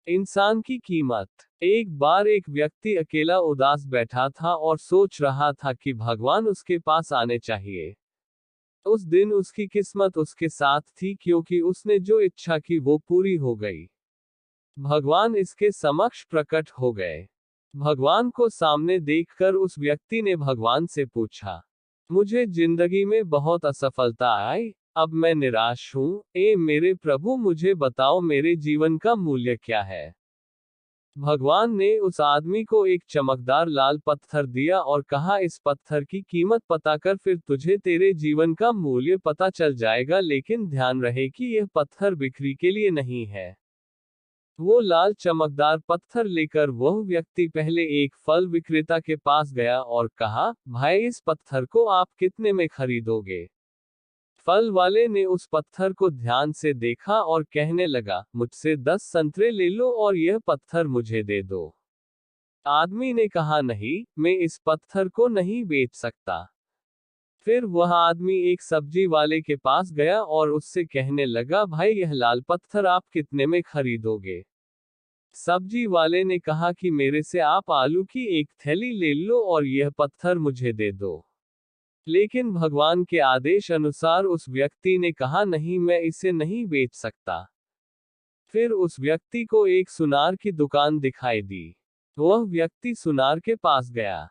इंसान की कीमत। एक बार एक व्यक्ति अकेला उदास बैठा था और सोच रहा था कि भगवान उसके पास आने चाहिए। उस दिन उसकी किस्मत उसके साथ थी क्योंकि उसने जो इच्छा की वो पूरी हो गई। भगवान इसके समक्ष प्रकट हो गए। भगवान को सामने देखकर उस व्यक्ति ने भगवान से पूछा, मुझे जिंदगी में बहुत असफलता आई, अब मैं निराश हूँ। मेरे प्रभु, मुझे बताओ मेरे जीवन का मूल्य क्या है। भगवान ने उस आदमी को एक चमकदार लाल पत्थर दिया और कहा, इस पत्थर की कीमत पता कर, फिर तुझे तेरे जीवन का मूल्य पता चल जाएगा। लेकिन ध्यान रहे कि यह पत्थर बिक्री के लिए नहीं है। वो लाल चमकदार पत्थर लेकर वह व्यक्ति पहले एक फल विक्रेता के पास गया और कहा, भाई इस पत्थर को आप कितने में खरीदोगे। फल वाले ने उस पत्थर को ध्यान से देखा और कहने लगा, मुझसे 10 संतरे ले लो और यह पत्थर मुझे दे दो। आदमी ने कहा, नहीं, मैं इस पत्थर को नहीं बेच सकता। फिर वह आदमी एक सब्जी वाले के पास गया और उससे कहने लगा, भाई यह लाल पत्थर आप कितने में खरीदोगे। सब्जी वाले ने कहा कि मेरे से आप आलू की एक थैली ले लो और यह पत्थर मुझे दे दो। लेकिन भगवान के आदेश अनुसार उस व्यक्ति ने कहा, नहीं, मैं इसे नहीं बेच सकता। फिर उस व्यक्ति को एक सुनार की दुकान दिखाई दी। वह व्यक्ति सुनार के पास गया।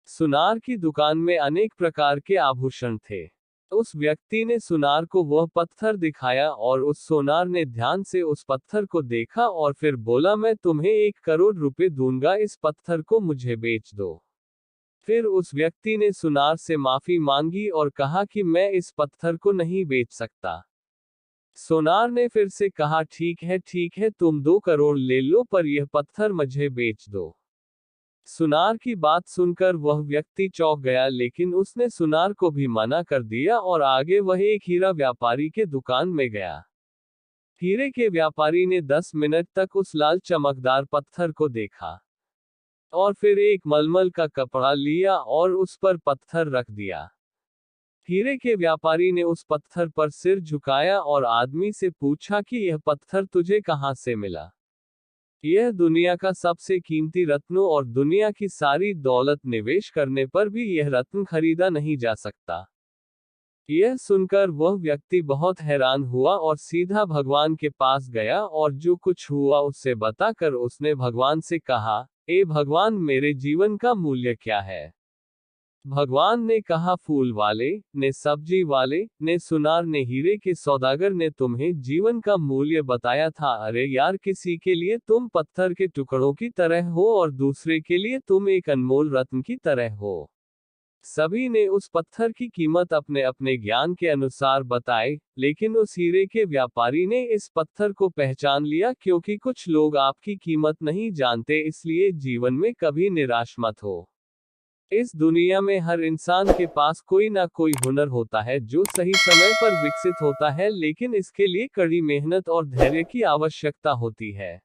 सुनार की दुकान में अनेक प्रकार के आभूषण थे। उस व्यक्ति ने सुनार को वह पत्थर दिखाया और उस सोनार ने ध्यान से उस पत्थर को देखा और फिर बोला, मैं तुम्हें 1 करोड़ रुपए दूंगा, इस पत्थर को मुझे बेच दो। फिर उस व्यक्ति ने सुनार से माफी मांगी और कहा कि मैं इस पत्थर को नहीं बेच सकता। सोनार ने फिर से कहा, ठीक है, तुम 2 करोड़ ले लो, पर यह पत्थर मुझे बेच दो। सुनार की बात सुनकर वह व्यक्ति चौंक गया, लेकिन उसने सुनार को भी मना कर दिया और आगे वह एक हीरा व्यापारी के दुकान में गया। हीरे के व्यापारी ने 10 मिनट तक उस लाल चमकदार पत्थर को देखा और फिर एक मलमल का कपड़ा लिया और उस पर पत्थर रख दिया। हीरे के व्यापारी ने उस पत्थर पर सिर झुकाया और आदमी से पूछा कि यह पत्थर तुझे कहां से मिला। यह दुनिया का सबसे कीमती रत्नों और दुनिया की सारी दौलत निवेश करने पर भी यह रत्न खरीदा नहीं जा सकता। यह सुनकर वह व्यक्ति बहुत हैरान हुआ और सीधा भगवान के पास गया और जो कुछ हुआ उससे बताकर उसने भगवान से कहा, भगवान, मेरे जीवन का मूल्य क्या है। भगवान ने कहा, फूल वाले ने, सब्जी वाले ने, सुनार ने, हीरे के सौदागर ने तुम्हें जीवन का मूल्य बताया था। अरे यार, किसी के लिए तुम पत्थर के टुकड़ों की तरह हो और दूसरे के लिए तुम एक अनमोल रत्न की तरह हो। सभी ने उस पत्थर की कीमत अपने अपने ज्ञान के अनुसार बताई, लेकिन उस हीरे के व्यापारी ने इस पत्थर को पहचान लिया। क्योंकि कुछ लोग आपकी कीमत नहीं जानते, इसलिए जीवन में कभी निराश मत हो। इस दुनिया में हर इंसान के पास कोई ना कोई हुनर होता है जो सही समय पर विकसित होता है, लेकिन इसके लिए कड़ी मेहनत और धैर्य की आवश्यकता होती है।